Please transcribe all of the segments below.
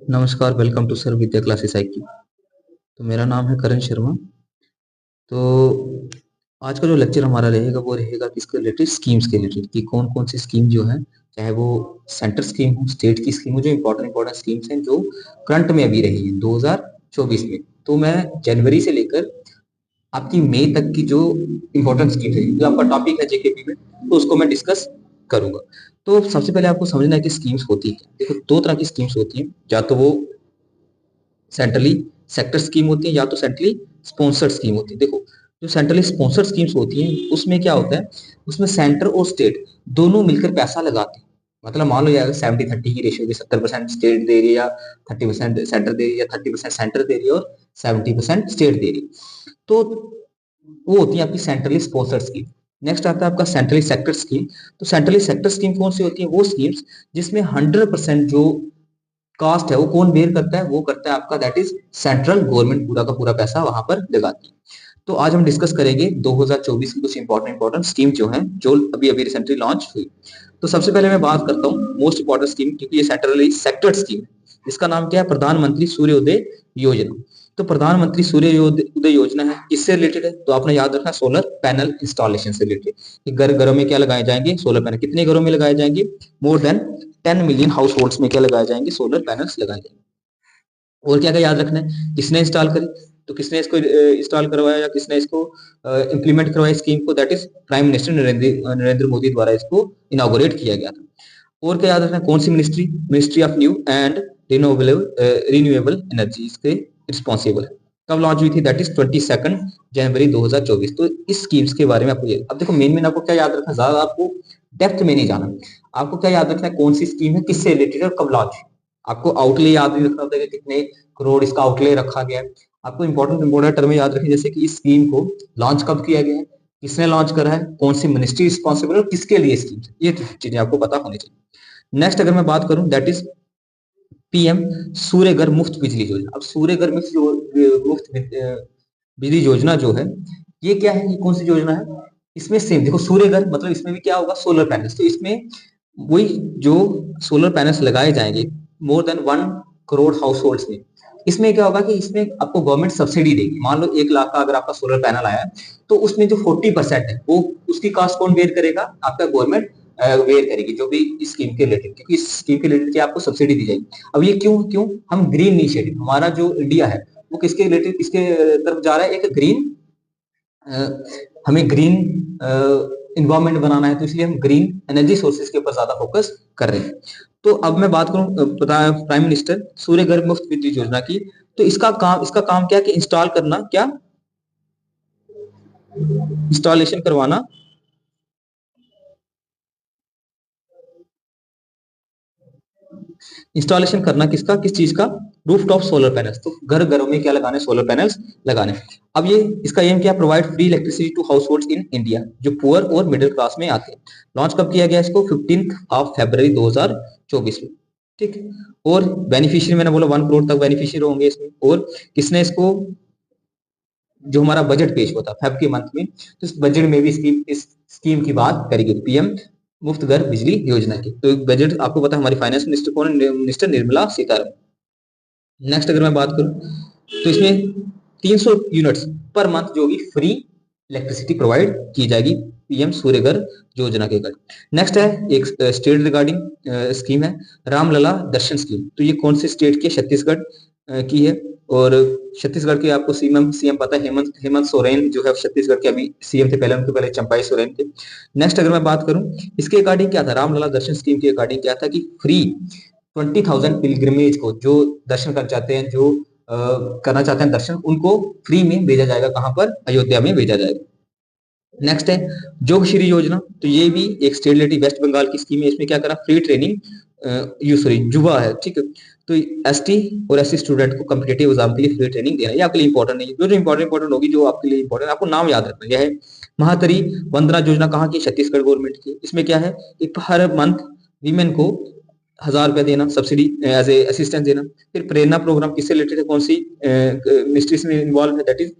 नमस्कार, welcome to sir Vidya classes आई की। तो मेरा नाम है करण शर्मा। तो आज का जो लेक्चर हमारा रहेगा वो रहेगा किसके रिलेटेड, स्कीम्स के रिलेटेड, कि कौन कौन सी स्कीम जो है, चाहे वो सेंटर स्कीम हो, स्टेट की स्कीम हो, जो इंपॉर्टेंट इंपॉर्टेंट स्कीम्स हैं जो करंट में अभी रही है 2024 में। तो मैं जनवरी से लेकर आपकी मई तक की जो इंपॉर्टेंट स्कीम है, जो आपका टॉपिक है जेकेपी में, तो उसको मैं डिस्कस करूंगा। तो सबसे पहले आपको समझना है कि स्कीम्स होती है। देखो, दो तरह की स्कीम्स होती हैं, या तो वो सेंट्रली सेक्टर स्कीम होती है या तो सेंट्रली स्पॉन्सर्ड स्कीम होती है। देखो, जो सेंट्रली स्पॉन्सर्ड स्कीम्स होती हैं उसमें क्या होता है, उसमें सेंटर और स्टेट दोनों मिलकर पैसा लगाते हैं। मतलब मान लो यार 70-30 की रेशियो, 70% स्टेट दे रही है या 30% सेंटर दे रही है, या 30% सेंटर दे रही है और 70% स्टेट दे रही है। तो वो होती है आपकी सेंट्रली स्पॉन्सर्ड स्कीम। नेक्स्ट आता है आपका सेंट्रली सेक्टर स्कीम। तो सेंट्रली सेक्टर स्कीम कौन सी होती है? वो स्कीम्स जिसमें 100% जो कास्ट है वो कौन बेयर करता है? वो करता है आपका, दैट इज सेंट्रल गवर्नमेंट पूरा का पूरा पैसा वहां पर लगाती है। तो आज हम डिस्कस करेंगे 2024 की कुछ इंपॉर्टेंट इंपॉर्टेंट स्कीम जो हैं, जो अभी अभी रिसेंटली लॉन्च हुई। तो सबसे पहले मैं बात करता हूँ मोस्ट इंपॉर्टेंट स्कीम, क्योंकि ये सेंट्रली सेक्टर स्कीम है। इसका नाम क्या है? प्रधानमंत्री सूर्योदय योजना। तो प्रधानमंत्री सूर्योदय योजना है, किससे रिलेटेड है? तो आपने याद रखना, सोलर पैनल इंस्टॉलेशन से रिलेटेड, कि घरों में क्या लगाए जाएंगे? Solar panel. कितने घरों में लगाए जाएंगे? More than 10 million house holds में क्या लगाए जाएंगे? सोलर पैनल्स लगाए जाएंगे। और क्या क्या याद रखना है? किसने इंस्टॉल करी? तो किसने इसको इंस्टॉल करवाया या किसने इसको इंप्लीमेंट करवाया स्कीम को? That is prime minister Narendra Modi द्वारा इसको इनॉग्रेट किया गया था। और क्या याद रखना है? कौन सी ministry? Ministry of new and renewable energy इसके रिस्पॉन्सिबल है। कब लॉन्च हुई थी? That is 22 January 2024। तो इस स्कीम्स के बारे में आपको अब देखो, मेन आपको क्या याद रखना, ज्यादा आपको डेप्थ में नहीं जाना। आपको क्या याद रखना है? कौन सी स्कीम है, किससे रिलेटेड है और कब लॉन्च। आपको आउटले याद नहीं रखना होता है कि कितने करोड़ इसका आउटले रखा गया है। आपको इंपॉर्टेंट इंपॉर्टेंट टर्म याद रखें, जैसे कि इस स्कीम को लॉन्च कब किया गया है, किसने लॉन्च करा है, कौन सी मिनिस्ट्री रिस्पॉन्सिबल है और किसके लिए स्कीम, ये चीजें आपको पता होनी चाहिए। नेक्स्ट अगर मैं बात करूं, दैट इज पीएम सूर्य घर मुफ्त बिजली योजना। अब सूर्य घर मुफ्त बिजली योजना जो है, ये क्या है, ये कौन सी योजना है? इसमें सेम देखो, सूर्य घर मतलब इसमें भी क्या होगा? Solar panels. तो इसमें वही जो सोलर पैनल्स लगाए जाएंगे more than 1 crore house holds में। इसमें क्या होगा कि इसमें आपको गवर्नमेंट सब्सिडी देगी। मान लो 1 लाख का अगर आपका सोलर पैनल आया है, तो उसमें जो 40% है वो उसकी कास्ट कौन बेयर करेगा? आपका गवर्नमेंट वेयर करेगी, जो भी इस स्कीम के रिलेटेड, क्योंकि इस स्कीम के रिलेटेड आपको सब्सिडी दी जाएगी। अब ये क्यों क्यों हम ग्रीन इनिशिएटिव, हमारा जो इंडिया है वो किसके रिलेटेड, किसके तरफ जा रहा है? एक ग्रीन, हमें ग्रीन इन्वायरमेंट बनाना है, तो इसलिए हम ग्रीन एनर्जी सोर्सेज के ऊपर ज्यादा फोकस कर रहे हैं। तो अब मैं बात करूं प्राइम मिनिस्टर सूर्य घर मुफ्त बिजली योजना की। तो इसका काम क्या है कि इंस्टॉल करना, क्या इंस्टॉलेशन करवाना, इंस्टॉलेशन करना किसका, किस चीज का? Rooftop solar panels. तो घर घरों में क्या लगाने? सोलर पैनल्स लगाने। अब ये इसका एम क्या? Provide free electricity to households in India, जो पुअर और मिडिल क्लास में आते हैं। लॉन्च कब किया गया इसको? 15 फरवरी 2024 में। ठीक। और बेनिफिशियरी मैंने बोला 1 करोड़ तक बेनिफिशियरी होंगे इसमें। और किसने इसको, जो हमारा बजट पेश हुआ था फेब के मंथ में, तो इस बजट में भी इस स्कीम की बात करी गई, पीएम मुफ्त घर बिजली योजना की। तो बजट आपको पता है हमारी फाइनेंस मिनिस्टर कौन है? मिनिस्टर निर्मला सीतारमण। नेक्स्ट अगर मैं बात करूं, तो इसमें 300 यूनिट्स पर मंथ जो भी फ्री इलेक्ट्रिसिटी प्रोवाइड की जाएगी पीएम सूर्य घर योजना के रिगार्डिंग। नेक्स्ट है एक स्टेट रिगार्डिंग स्कीम है, रामलला दर्शन स्कीम। तो ये कौन से स्टेट की है? छत्तीसगढ़ की है। और छत्तीसगढ़ के आपको सीएम सीएम पता है, हेमंत हेमंत सोरेन जो है छत्तीसगढ़ के अभी सीएम थे, पहले उनके पहले चंपाई सोरेन थे। नेक्स्ट अगर मैं बात करूं, इसके अकॉर्डिंग क्या था? रामलला दर्शन स्कीम के अकॉर्डिंग क्या था कि फ्री 20,000 पिलग्रिमेज को, जो दर्शन कर चाहते हैं, जो करना चाहते हैं दर्शन, उनको फ्री में भेजा जाएगा। कहां पर? अयोध्या में भेजा जाएगा। नेक्स्ट है जोग श्री योजना। तो ये भी एक स्टेट रिलेटेड वेस्ट बंगाल की स्कीम है। इसमें क्या करा? फ्री ट्रेनिंग यू सॉरी युवा है, ठीक है। तो एसटी और एससी स्टूडेंट को कॉम्पिटेटिव एग्जाम के लिए फ्री ट्रेनिंग देना, ये आपके लिए इंपॉर्टेंट नहीं है। जो इंपॉर्टेंट होगी, जो आपके लिए इंपॉर्टेंट, आपको नाम याद रखना। यह है महातरी वंदना योजना, कहाँ की? छत्तीसगढ़ गवर्नमेंट की। इसमें क्या है? एक हर मंथ वीमेन को 1,000 रुपया देना, सब्सिडी एज ए असिस्टेंस देना। फिर प्रेरणा प्रोग्राम किससे रिलेटेड है? कौन सी मिनिस्ट्रीज में इन्वॉल्व है? दैट इज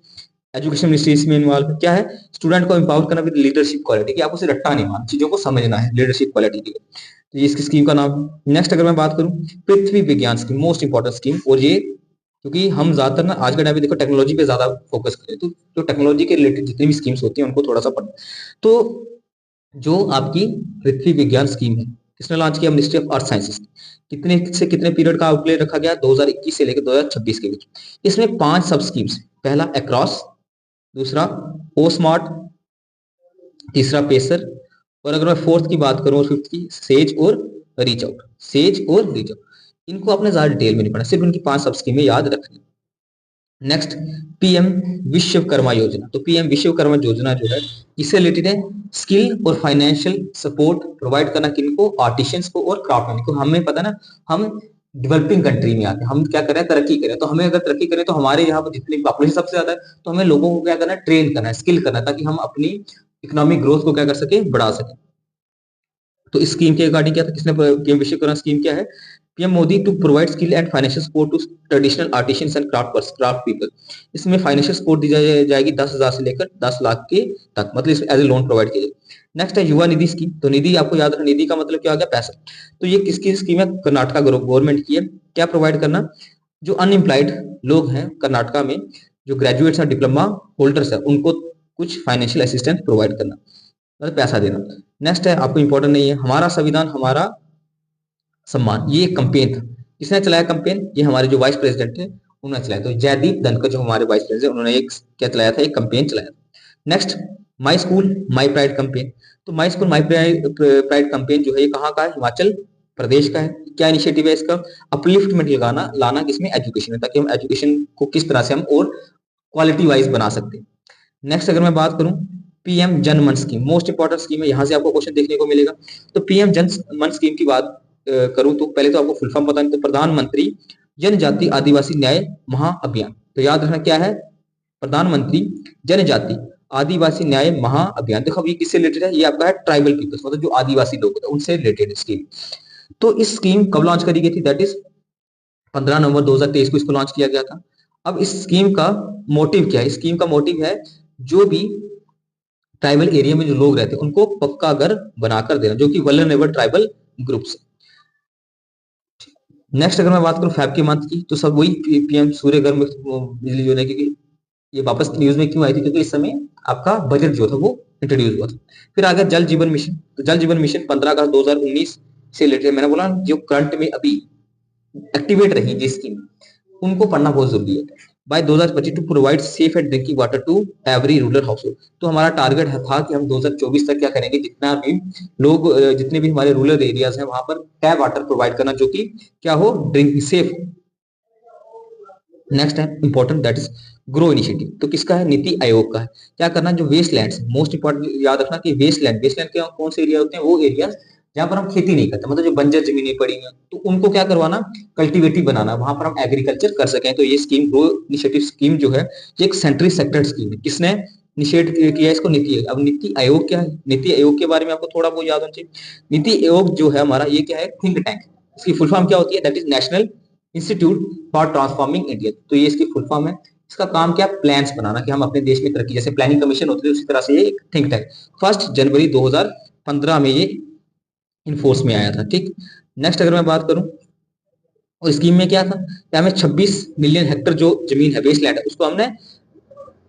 एजुकेशन मिनिस्ट्रीज में इन्वॉल्व है। क्या है? स्टूडेंट को एम्पावर करना विद लीडरशिप क्वालिटी, कि आपको सिर्फ रट्टा नहीं मारना, चीजों को समझना है लीडरशिप क्वालिटी की। तो ये इसकी स्कीम का नाम है। नेक्स्ट अगर मैं बात करूं पृथ्वी विज्ञान स्कीम, मोस्ट इंपॉर्टेंट स्कीम, और ये क्योंकि हम ज्यादातर ना आज के टाइम पे देखो टेक्नोलॉजी पे ज्यादा फोकस करें, तो जो टेक्नोलॉजी के रिलेटेड जितनी भी स्कीम्स होती हैं उनको थोड़ा सा पढ़ना। तो जो आपकी पृथ्वी विज्ञान स्कीम है, किसने लॉन्च किया? Ministry of earth sciences. कितने से कितने पीरियड का आउटले रखा गया? 2021 से लेकर 2026 के बीच। इसमें 5 सब स्कीम्स, पहला अक्रॉस, दूसरा ओ स्मार्ट, तीसरा पेसर, और अगर मैं फोर्थ की बात करूं और फिफ्थ की, सेज और रीच आउट। सेज और रीच आउट, इनको आपने ज्यादा डिटेल में नहीं पढ़ना, सिर्फ इनकी 5 सब स्कीमें याद रखनी। नेक्स्ट पीएम विश्वकर्मा योजना। तो पीएम विश्वकर्मा योजना जो है इससे रिलेटेड है स्किल और फाइनेंशियल सपोर्ट प्रोवाइड करना किनको? आर्टिशियंस को और क्राफ्टमैन को। हमें पता ना, हम डेवलपिंग कंट्री में आते हैं, हम क्या करें? तरक्की करें। तो हमें अगर तरक्की करें तो हमारे यहाँ पर जितनी पॉपुलेशन सबसे ज्यादा है, तो हमें लोगों को क्या करना है? ट्रेन करना है, स्किल करना है, ताकि हम अपनी इकोनॉमिक ग्रोथ को क्या कर सके? बढ़ा सके। तो इस स्कीम के अकॉर्डिंग क्या था? किसने पीएम विश्वकर्मा स्कीम क्या है? PM Modi to provide skill and financial support to traditional artisans and craft people. इसमें फाइनेंशियल सपोर्ट दी जाएगी 10,000 से लेकर 10 लाख के तक, मतलब इसमें एज ए लोन प्रोवाइड किया जाएगा। नेक्स्ट है युवा निधि स्कीम। तो निधि आपको याद रखना, निधि का मतलब क्या आ गया? पैसा। तो ये किसकी स्कीम है? कर्नाटका गवर्नमेंट की है। क्या प्रोवाइड करना? जो अनएम्प्लॉयड लोग हैं कर्नाटका में, जो ग्रेजुएट्स हैं, डिप्लोमा होल्डर्स है, उनको कुछ फाइनेंशियल असिस्टेंस प्रोवाइड करना, मतलब पैसा देना। नेक्स्ट है, आपको इंपॉर्टेंट नहीं है, हमारा संविधान हमारा सम्मान। ये एक कंपेन था। किसने चलाया कंपेन? ये हमारे जो वाइस प्रेसिडेंट थे उन्होंने चलाया। तो जयदीप धनखड़ जो हमारे वाइस प्रेसिडेंट, उन्होंने एक क्या चलाया था? एक कंपेन चलाया था। Next my school my pride campaign. तो my school my pride campaign जो है ये कहाँ का है? हिमाचल प्रदेश का है। क्या इनिशिएटिव है इसका? अपलिफ्टमेंट लगाना, लाना किसमें? एजुकेशन में, ताकि हम एजुकेशन को किस तरह से हम और क्वालिटी वाइज बना सकते हैं। नेक्स्ट अगर मैं बात करूं पीएम जन मन स्कीम, मोस्ट इंपॉर्टेंट स्कीम है, यहां से आपको क्वेश्चन देखने को मिलेगा। तो पीएम जन मन स्कीम की बात करूं तो पहले तो आपको फुल फॉर्म पता नहीं, तो प्रधानमंत्री जनजाति आदिवासी न्याय महाअभियान। तो याद रखना क्या है? प्रधानमंत्री जनजाति आदिवासी न्याय महाअभियान। देखो ये किससे रिलेटेड है? ये आपका है ट्राइबल पीपल्स, मतलब जो आदिवासी लोग होते हैं उनसे रिलेटेड स्कीम। तो इस स्कीम कब लॉन्च करी गई थी? दैट इज 15 नवंबर 2023 को इसको लॉन्च किया गया था। अब इस स्कीम का मोटिव क्या है? स्कीम का मोटिव है जो भी ट्राइबल एरिया में जो लोग रहते हैं उनको पक्का घर बनाकर देना, जो कि वल्नरेबल ट्राइबल ग्रुप्स। नेक्स्ट अगर मैं बात करूं फैब के मंथ की, तो सब वही पीएम सूर्य घर में बिजली जो है, क्योंकि ये वापस न्यूज में क्यों आई थी? क्योंकि इस समय आपका बजट जो था वो इंट्रोड्यूस हुआ था। फिर आ गया जल जीवन मिशन। तो जल जीवन मिशन 15 अगस्त 2019 से रिलेटेड, मैंने बोला जो करंट में अभी एक्टिवेट रही जिस स्कीम, उनको पढ़ना बहुत जरूरी है। By 2025 to provide safe and drinking water to every rural household. तो हमारा टारगेट था कि हम 2024 तक क्या करेंगे, जितना भी लोग जितने भी हमारे रूरल एरियाज हैं वहां पर टैप वाटर प्रोवाइड करना, जो कि क्या हो? Drink safe. नेक्स्ट है important, that is grow initiative. तो किसका है? नीति आयोग का है। क्या करना? जो वेस्ट लैंड, मोस्ट इंपॉर्टेंट याद रखना कि वेस्ट लैंड के कौन से एरिया होते हैं? वो एरिया जहां पर हम खेती नहीं करते, मतलब जो बंजर जमीनें पड़ी हैं, तो उनको क्या करवाना? कल्टीवेटिव बनाना, वहां पर हम एग्रीकल्चर कर सकें। तो ये स्कीम ग्रो इनिशिएटिव स्कीम जो है ये एक सेंट्रल सेक्टर स्कीम है। किसने इनिशिएट किया इसको? नीति आयोग। अब नीति आयोग क्या है? नीति आयोग के बारे में आपको थोड़ा बहुत याद होना चाहिए। नीति आयोग जो है हमारा, ये क्या है? Think tank. इसकी फुल फॉर्म क्या होती है? That is national institute for transforming India. तो ये इसकी फुल फॉर्म है। इसका काम क्या? प्लान्स बनाना, कि हम अपने देश में तरक्की, जैसे प्लानिंग कमीशन होती है उसी तरह से ये एक थिंक टैंक। 1 जनवरी 2015 में ये इनफोर्स में आया था। ठीक। नेक्स्ट अगर मैं बात करूं, और स्कीम में क्या था? क्या हमें 26 मिलियन हेक्टर जो जमीन है, वेस्ट लैंड है, उसको हमने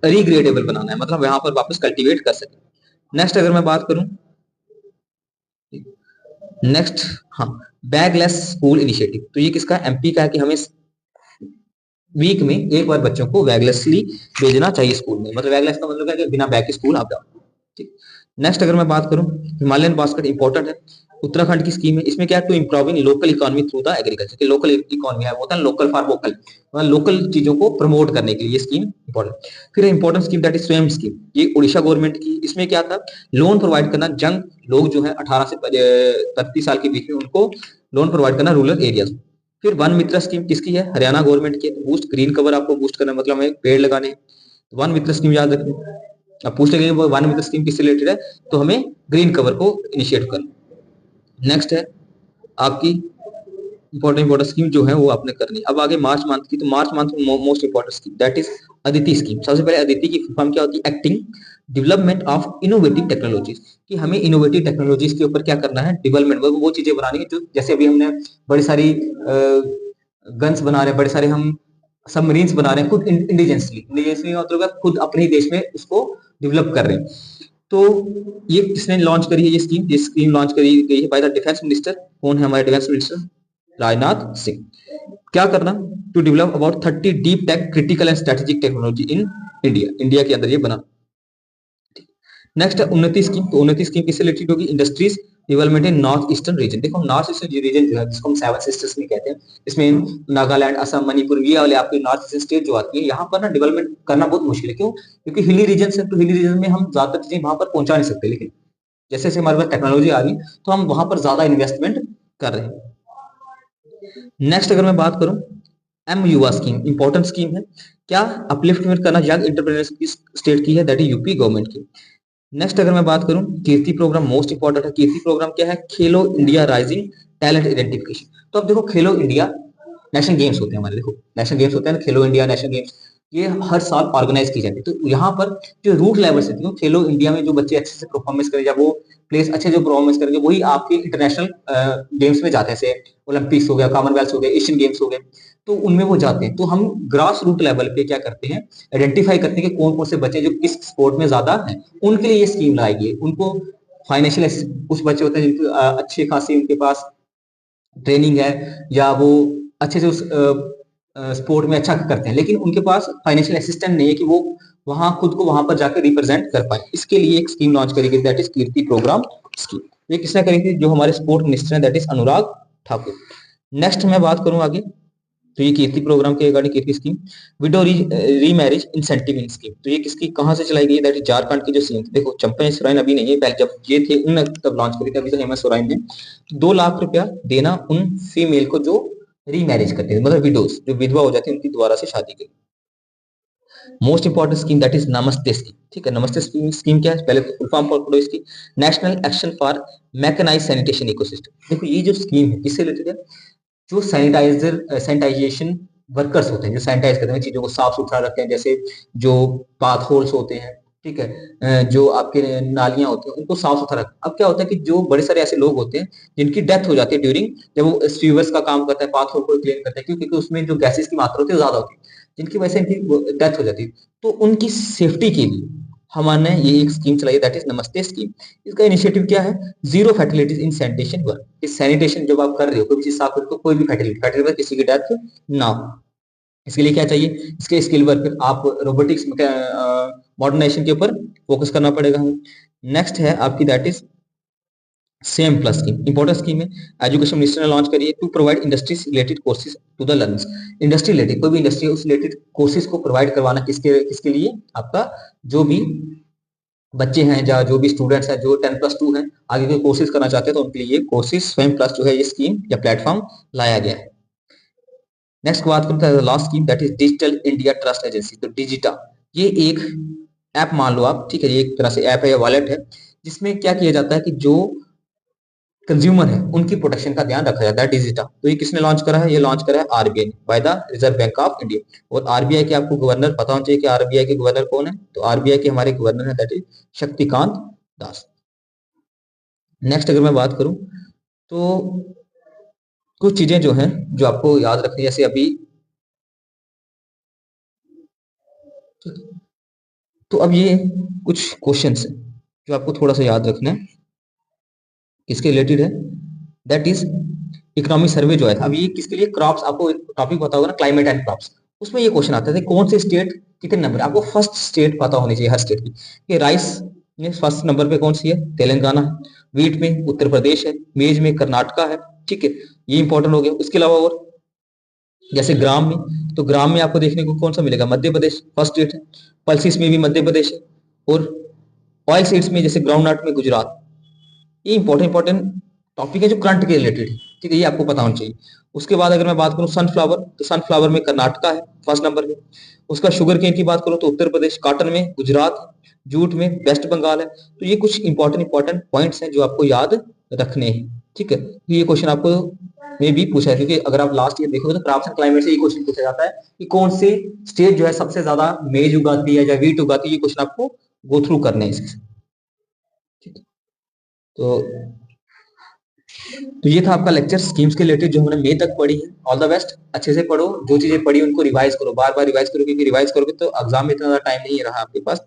रिग्रेडेबल बनाना है, मतलब यहाँ पर वापस कल्टीवेट कर सके। नेक्स्ट अगर मैं बात करूं, नेक्स्ट, हाँ, बैगलेस स्कूल इनिशिएटिव। तो ये किसका? एमपी का है, कि हमें वीक में एक बार बच्चों को बैगलेसली भेजना चाहिए स्कूल में, मतलब बैगलेस का मतलब है कि बिना बैग के स्कूल आप जाओ। ठीक। नेक्स्ट अगर मैं बात करूं, हिमालयन बास्केट इंपॉर्टेंट है, उत्तराखंड की स्कीम है। इसमें क्या है? To improving local economy through the agriculture. की लोकल इकोनॉमी है, होता है लोकल फॉर वोकल, मतलब लोकल चीजों को प्रमोट करने के लिए ये स्कीम इंपॉर्टेंट। फिर important scheme that is Swayam scheme, ये उड़ीसा गवर्नमेंट की। इसमें क्या था? लोन प्रोवाइड करना, जंग लोग जो है 18 से 33 साल के बीच में, उनको लोन प्रोवाइड करना रूरल एरियाज। फिर वन मित्र स्कीम किसकी है? हरियाणा गवर्नमेंट की। बूस्ट ग्रीन कवर, आपको बूस्ट करना मतलब हमें पेड़ लगाने। वन मित्र स्कीम याद रखनी। अब पूछ लेंगे वन मित्र स्कीम किससे रिलेटेड है, तो हमें ग्रीन कवर को इनिशिएट करना। नेक्स्ट है आपकी इंपॉर्टेंट स्कीम जो है वो आपने करनी। अब आगे मार्च मंथ की, तो मार्च मंथ में most important scheme that is Aditi scheme. सबसे पहले अदिति की फॉर्म क्या होती है? Acting development of innovative technologies, कि हमें इनोवेटिव टेक्नोलॉजीज के ऊपर क्या करना है? डेवलपमेंट, वो चीजें बनानी है जो, जैसे अभी हमने बड़ी सारी गन्स बना रहे हैं, बड़े सारे हम सबमरीन्स बना रहे हैं खुद इंडिजेंसली मतलब खुद अपने ही देश में उसको डेवलप कर रहे हैं। तो ये किसने लॉन्च करी है? ये स्कीम लॉन्च करी गई है बाय द डिफेंस मिनिस्टर। कौन है हमारे डिफेंस मिनिस्टर? राजनाथ सिंह। क्या करना? To develop about 30 deep tech critical and strategic technology in India. India के अंदर ये बना। नेक्स्ट है उन्नति स्कीम। तो उन्नति स्कीम किससे रिलेटेड होगी? Industries development in north eastern region. देखो नॉर्थ ईस्टर्न रीजन जो है, जिसको हम सेवन सिस्टर्स में कहते हैं, इसमें नागालैंड, असम, मणिपुर, ये वाले आपके नॉर्थ ईस्टर्न स्टेट जो आती है, यहाँ पर ना डेवलपमेंट करना बहुत मुश्किल है। क्यों? क्योंकि हिली रीजन से, तो हिली रीजन में हम ज्यादातर चीजें वहां पर पहुंचा नहीं सकते। लेकिन जैसे जैसे हमारे पास टेक्नोलॉजी आ रही है, तो हम वहां पर ज्यादा इन्वेस्टमेंट कर रहे हैं। नेक्स्ट अगर मैं बात करूं, एम युवा स्कीम इंपॉर्टेंट स्कीम है। क्या? अपलिफ्टमेंट करना यंग एंटरप्रेन्योर्स की स्टेट की है, दैट इज यूपी गवर्नमेंट की। नेक्स्ट अगर मैं बात करूं, कीर्ति प्रोग्राम मोस्ट इंपॉर्टेंट है। कीर्ति प्रोग्राम क्या है? खेलो इंडिया राइजिंग टैलेंट आइडेंटिफिकेशन। तो अब देखो, खेलो इंडिया नेशनल गेम्स होते हैं हमारे, देखो नेशनल गेम्स होते हैं, खेलो इंडिया नेशनल गेम्स, ये हर साल ऑर्गेनाइज की जाती है। तो यहाँ पर जो रूट लेवल से थी, खेलो इंडिया में जो बच्चे अच्छे से परफॉर्मेंस करें, या वो प्लेस अच्छे जो परफॉर्मेंस करेंगे, वही आपके इंटरनेशनल गेम्स में जाते हैं। जैसे ओलंपिक्स हो गया, कॉमनवेल्थ हो गया, एशियन गेम्स हो गए, तो उनमें वो जाते हैं। तो हम ग्रास रूट लेवल पे क्या करते हैं? आइडेंटिफाई करते हैं कि कौन कौन से बच्चे जो किस स्पोर्ट में ज्यादा हैं, उनके लिए ये स्कीम लाई गई है। उनको फाइनेंशियल, कुछ बच्चे होते हैं जिनकी अच्छी खासी उनके पास ट्रेनिंग है, या वो अच्छे से उस स्पोर्ट में अच्छा करते हैं, लेकिन उनके पास फाइनेंशियल असिस्टेंट नहीं है कि वो वहां खुद को वहां पर जाकर रिप्रेजेंट कर पाए। इसके लिए एक स्कीम लॉन्च करी गई, that is Kirti program scheme. ये किसने करी थी? जो हमारे स्पोर्ट मिनिस्टर हैं, that is Anurag Thakur. Next मैं बात करूं आगे, तो ये कीर्ति प्रोग्राम के regarding Kirti scheme. Widow remarriage incentive scheme, तो ये किसकी, कहां से चलाई गई है? दैट इज झारखंड की जो सीएम थे। देखो चंपा सोरेन अभी नहीं है, पहले जब ये थे उन्होंने तब लॉन्च करी थी, अभी तो हेमंत सोरेन ने। 2 लाख रुपया देना उन फीमेल को जो रीमैरिज करते हैं, मतलब विडोज जो विधवा हो जाती है, उनकी दोबारा से शादी करी। Most important scheme that is नमस्ते स्कीम। ठीक है, नमस्ते स्कीम क्या है? पहले फुल फॉर्म पढ़ो इसकी। National action for mechanise sanitation ecosystem. देखो ये जो स्कीम है किससे रिलेटेड है? जो सैनिटाइजेशन वर्कर्स होते हैं, जो सैनिटाइज करते हैं, चीजों को साफ सुथरा रखते हैं, जैसे जो पाथ होल्स होते हैं, ठीक है, जो आपके नालियां होती हैं, उनको साफ सुथरा रखें। अब क्या होता है कि जो बड़े सारे ऐसे लोग होते हैं जिनकी डेथ हो जाती है ड्यूरिंग, जब वो स्टीवर्स का काम करते हैं, पाथ होल को क्लीन करते हैं, क्योंकि उसमें जो गैसेस की मात्रा होती है ज्यादा होती है, जिनकी वजह से इनकी डेथ हो जाती है। तो उनकी सेफ्टी के लिए हमारे ये एक स्कीम चलाई, दैट इज नमस्ते स्कीम। इसका इनिशिएटिव क्या है? जीरो फर्टिलिटीज इन सैनिटेशन वर्क। इस सैनिटेशन जब आप कर रहे हो, कोई भी चीज साफ कर रहे हो, कोई भी फर्टिलिटी किसी की डेथ ना हो, इसके लिए क्या चाहिए? इसके स्किल वर्क, आप रोबोटिक्स मॉडर्नाइजेशन के ऊपर फोकस करना पड़ेगा हमें। नेक्स्ट है आपकी that is same plus scheme, important scheme है। एजुकेशन मिनिस्टर ने लॉन्च करी है to provide industries related courses to the learners. Industry related, कोई भी इंडस्ट्री उस रिलेटेड कोर्सेज को प्रोवाइड करवाना, किसके किसके लिए? आपका जो भी बच्चे हैं, या जो भी स्टूडेंट्स हैं जो 10+2 हैं, आगे के कोर्सेज करना चाहते हैं, तो उनके लिए ये कोर्सेज स्वयं प्लस जो है ये स्कीम या प्लेटफॉर्म लाया गया है। नेक्स्ट बात करते हैं last scheme, that is digital India trust agency. तो डिजिटा ये एक ऐप मान लो आप, ठीक है, ये एक तरह से ऐप है या वॉलेट है, जिसमें क्या किया जाता है कि जो कंज्यूमर है उनकी प्रोटेक्शन का ध्यान रखा जाता है, डिजिटा। तो ये किसने लॉन्च करा है? ये लॉन्च करा है आरबीआई ने, by the reserve bank of India. और आरबीआई के आपको गवर्नर पता होना चाहिए कि आरबीआई के गवर्नर कौन है? तो आरबीआई के हमारे गवर्नर है that is Shaktikanta Das. Next अगर मैं बात करूं, तो कुछ चीजें जो हैं जो आपको याद रखनी, जैसे अभी, तो अब ये कुछ क्वेश्चंस हैं जो आपको थोड़ा सा याद रखना है, किसके रिलेटेड है? दैट इज इकोनॉमिक सर्वे जो है। अब ये किसके लिए? क्रॉप्स, आपको टॉपिक पता होगा ना, क्लाइमेट एंड क्रॉप्स। उसमें ये क्वेश्चन आता है कौन से स्टेट कितने नंबर, आपको फर्स्ट स्टेट पता होनी चाहिए हर स्टेट की। ये राइस में फर्स्ट नंबर पे कौन सी है? तेलंगाना है। वीट में उत्तर प्रदेश है। मेज में कर्नाटका है। ठीक है, ये इंपॉर्टेंट हो गया। उसके अलावा और जैसे ग्राम में, तो ग्राम में आपको देखने को कौन सा मिलेगा? मध्य प्रदेश फर्स्ट स्टेट है। पल्सिस में भी मध्य प्रदेश है। और ऑयल सीड्स में जैसे ग्राउंड नट में गुजरात। ये इंपॉर्टेंट टॉपिक है जो करंट के रिलेटेड है, ठीक है, ये आपको पता होना चाहिए। उसके बाद अगर मैं बात करूं सनफ्लावर, तो सनफ्लावर में कर्नाटका है फर्स्ट नंबर पे। उसका शुगर केन की बात करूं तो उत्तर प्रदेश, कॉटन में गुजरात, जूट में वेस्ट बंगाल है। तो ये कुछ इंपॉर्टेंट पॉइंट्स हैं जो आपको याद रखने हैं, ठीक है, तो ये क्वेश्चन आपको में भी पूछा है, क्योंकि अगर आप लास्ट ईयर देखोगे तो क्राफ्ट एंड क्लाइमेट से ये क्वेश्चन पूछा जाता है कि कौन सी स्टेट जो है सबसे ज्यादा मेज उगाती है या वीट उगाती है। ये क्वेश्चन आपको गो थ्रू करने हैं इसके। ठीक है, तो ये था आपका लेक्चर स्कीम्स के रिलेटेड जो हमने मई तक पढ़ी है। ऑल द बेस्ट, अच्छे से पढ़ो, जो चीजें पढ़ी उनको रिवाइज करो, बार बार रिवाइज करो, क्योंकि रिवाइज करोगे तो एग्जाम में इतना ज्यादा टाइम नहीं रहा आपके पास।